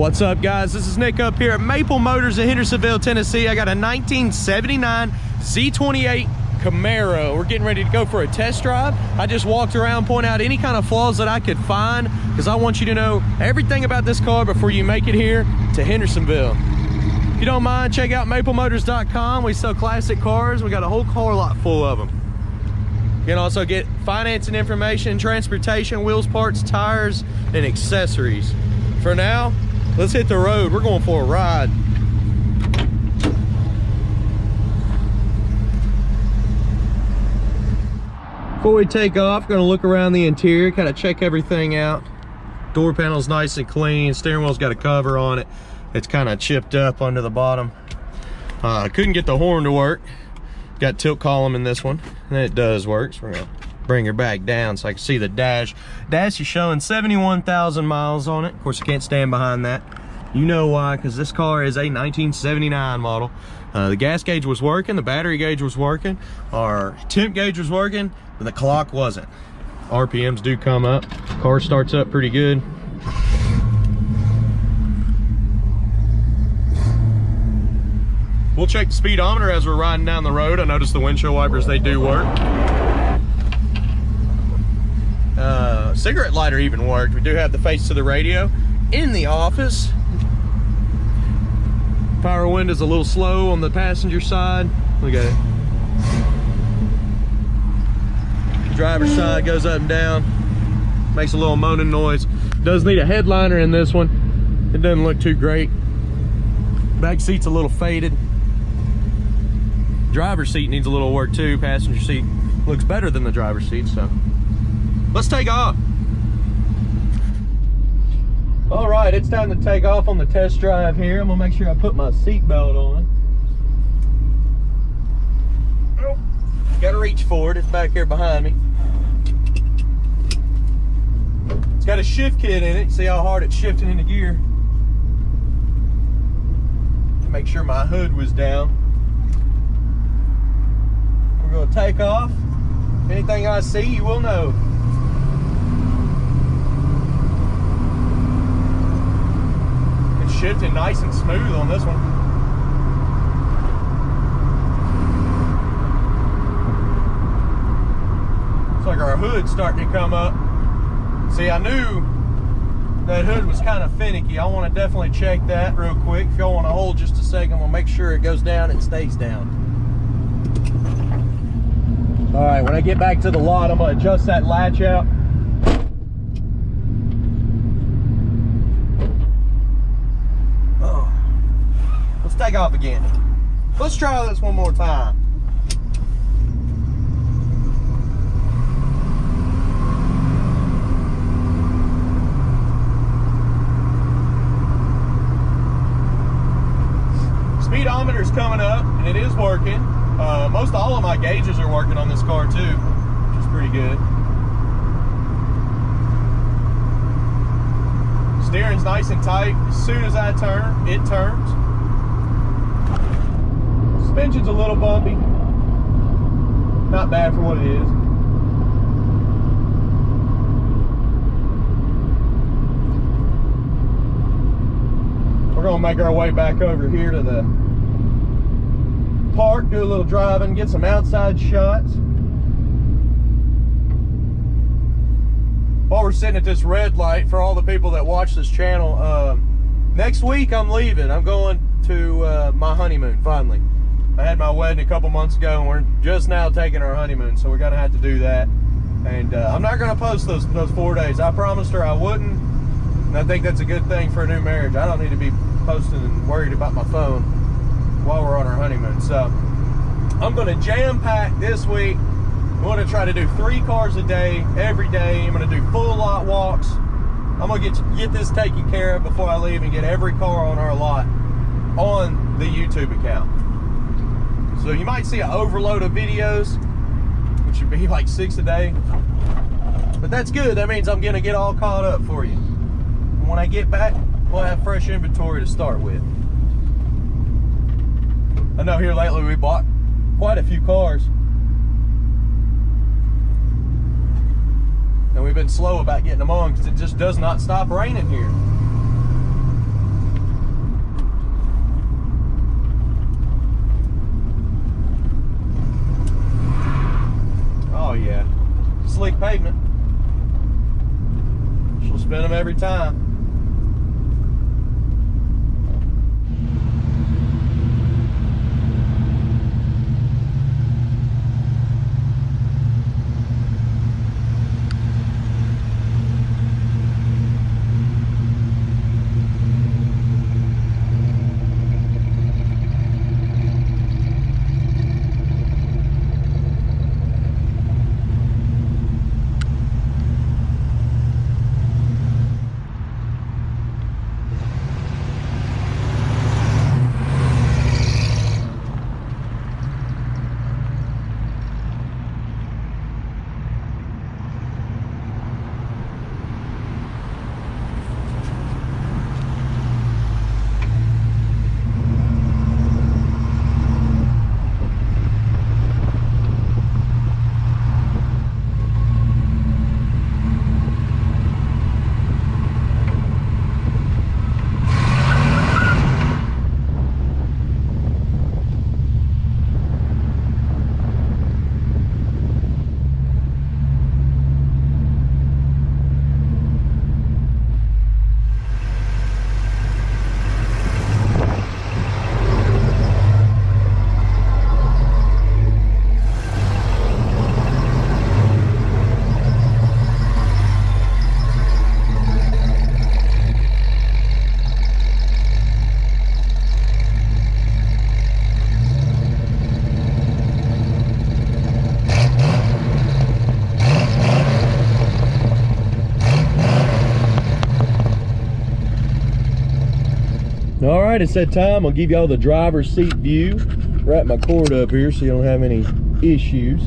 What's up, guys? This is Nick up here at Maple Motors in Hendersonville, Tennessee. I got a 1979 Z-28 Camaro. We're getting ready to go for a test drive. I just walked around, point out any kind of flaws that I could find, because I want you to know everything about this car before you make it here to Hendersonville. If you don't mind, check out maplemotors.com. We sell classic cars. We got a whole car lot full of them. You can also get financing information, transportation, wheels, parts, tires, and accessories. For now, let's hit the road. We're going for a ride. Before we take off, going to look around the interior, kind of check everything out. Door panel's nice and clean. Steering wheel's got a cover on it. It's kind of chipped up under the bottom. Couldn't get the horn to work. Got tilt column in this one, and it does work. So we're gonna bring her back down so I can see the dash. Dash is showing 71,000 miles on it. Of course, I can't stand behind that. You know why, because this car is a 1979 model. The gas gauge was working, the battery gauge was working, our temp gauge was working, but the clock wasn't. RPMs do come up. Car starts up pretty good. We'll check the speedometer as we're riding down the road. I noticed the windshield wipers, they do work. Cigarette lighter even worked. We do have the face to the radio in the office. Power window's a little slow on the passenger side. Look at it. Driver's side goes up and down. Makes a little moaning noise. Does need a headliner in this one. It doesn't look too great. Back seat's a little faded. Driver's seat needs a little work too. Passenger seat looks better than the driver's seat, so let's take off. All right, it's time to take off on the test drive here. I'm gonna make sure I put my seat belt on. Oh, gotta reach for it. It's back here behind me. It's got a shift kit in it. See how hard it's shifting into gear. Make sure my hood was down. We're gonna take off. Anything I see, you will know. It's shifting nice and smooth on this one. Looks like our hood's starting to come up. See, I knew that hood was kind of finicky. I want to definitely check that real quick. If y'all want to hold just a second, we'll make sure it goes down and stays down. All right, when I get back to the lot, I'm gonna adjust that latch out. Oh, let's take off again. Let's try this one more time. Speedometer's coming up, and it is working. Most all of my gauges are working on this car too, which is pretty good. Steering's nice and tight. As soon as I turn, it turns. Suspension's a little bumpy. Not bad for what it is. We're gonna make our way back over here to the park, do a little driving, get some outside shots. While we're sitting at this red light, for all the people that watch this channel, next week I'm leaving. I'm going to my honeymoon, finally. I had my wedding a couple months ago, and we're just now taking our honeymoon, so we're gonna have to do that. And I'm not gonna post those 4 days. I promised her I wouldn't, and I think that's a good thing for a new marriage. I don't need to be posting and worried about my phone while we're on our honeymoon. So I'm going to jam pack this week. I'm going to try to do 3 cars a day every day. I'm going to do full lot walks. I'm going to get this taken care of before I leave and get every car on our lot on the YouTube account. So you might see an overload of videos, which would be like 6 a day, but that's good. That means I'm going to get all caught up for you. And when I get back, we'll have fresh inventory to start with. I know here lately we bought quite a few cars, and we've been slow about getting them on because it just does not stop raining here. pavement. She'll spin them every time. All right, it's that time. I'll give y'all the driver's seat view. Wrap my cord up here so you don't have any issues.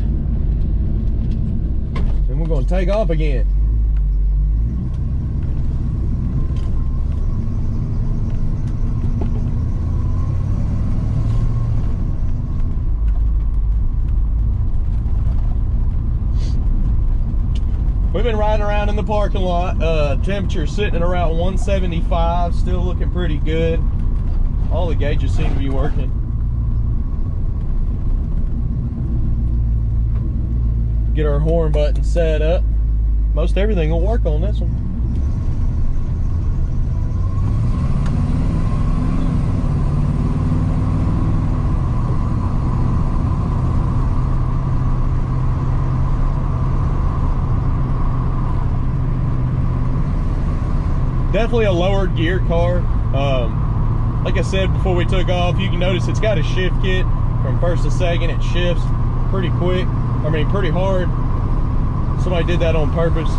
And we're gonna take off again. We've been riding around in the parking lot. Temperature sitting at around 175, still looking pretty good. All the gauges seem to be working. Get our horn button set up. Most everything will work on this one. Definitely a lower gear car. Like I said before we took off, you can notice it's got a shift kit. From first to second, it shifts pretty quick. I mean, pretty hard. Somebody did that on purpose.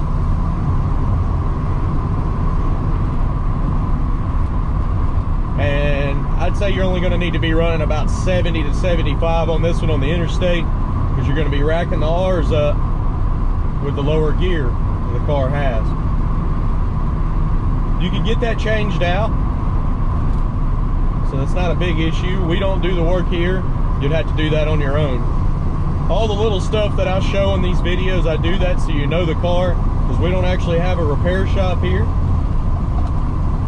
And I'd say you're only going to need to be running about 70 to 75 on this one on the interstate, because you're going to be racking the R's up with the lower gear the car has. You can get that changed out, so that's not a big issue. We don't do the work here. You'd have to do that on your own. All the little stuff that I show in these videos, I do that so you know the car, because we don't actually have a repair shop here.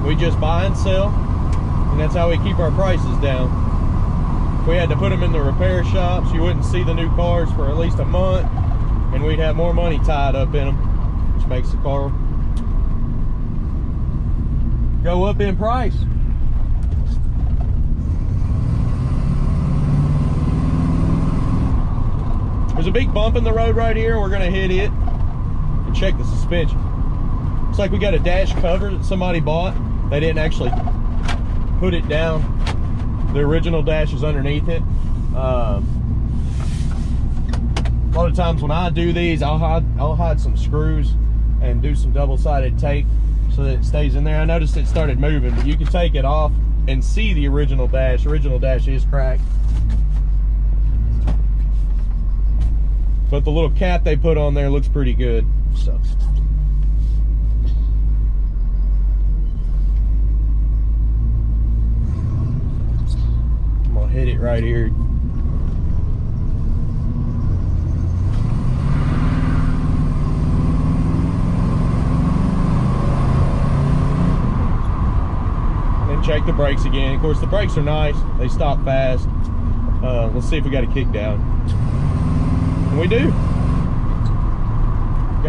We just buy and sell, and that's how we keep our prices down. If we had to put them in the repair shops, you wouldn't see the new cars for at least a month, and we'd have more money tied up in them, which makes the car go up in price. There's a big bump in the road right here. We're gonna hit it and check the suspension. Looks like we got a dash cover that somebody bought. They didn't actually put it down. The original dash is underneath it. A lot of times when I do these, I'll hide some screws and do some double-sided tape so that it stays in there. I noticed it started moving, but you can take it off and see the original dash. The original dash is cracked, but the little cap they put on there looks pretty good. So I'm gonna hit it right here. Check the brakes again. Of course, the brakes are nice. They stop fast. Let's see if we got a kick down. And we do.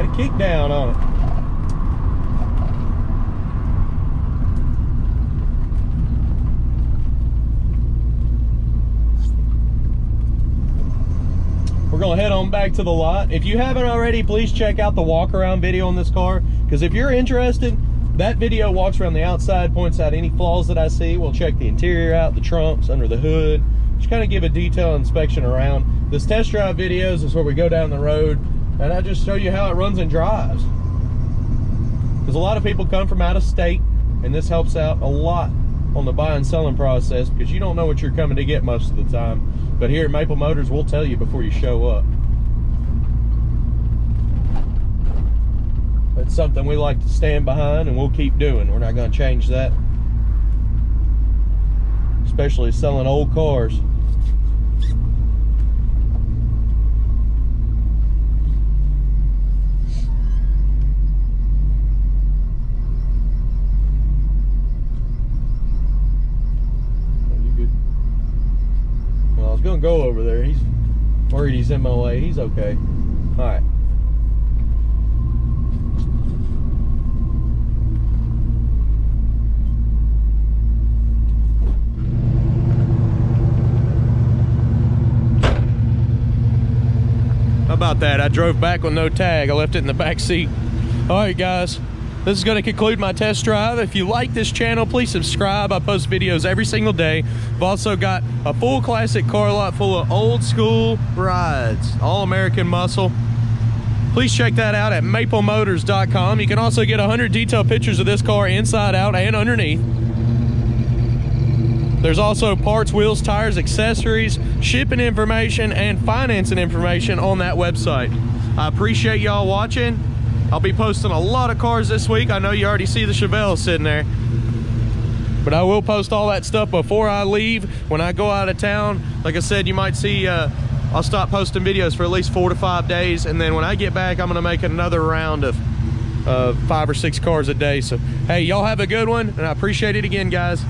got a kick down on it. We're gonna head on back to the lot. If you haven't already, please check out the walk around video on this car, because if you're interested, that video walks around the outside, points out any flaws that I see. We'll check the interior out, the trunks, under the hood, just kind of give a detailed inspection around. This test drive videos is where we go down the road and I just show you how it runs and drives. Because a lot of people come from out of state, and this helps out a lot on the buy and selling process, because you don't know what you're coming to get most of the time. But here at Maple Motors, we'll tell you before you show up. It's something we like to stand behind, and we'll keep doing. We're not going to change that. Especially selling old cars. Gonna go over there. He's worried he's in my way. He's okay. All right. How about that? I drove back with no tag. I left it in the back seat. All right, guys. This is going to conclude my test drive. If you like this channel, please subscribe. I post videos every single day. I've also got a full classic car lot full of old school rides, all American muscle. Please check that out at maplemotors.com. You can also get 100 detailed pictures of this car inside out and underneath. There's also parts, wheels, tires, accessories, shipping information, and financing information on that website. I appreciate y'all watching. I'll be posting a lot of cars this week. I know you already see the Chevelle sitting there, but I will post all that stuff before I leave. When I go out of town, like I said, you might see I'll stop posting videos for at least 4 to 5 days, and then when I get back, I'm gonna make another round of 5 or 6 cars a day. So hey, y'all have a good one, and I appreciate it again, guys.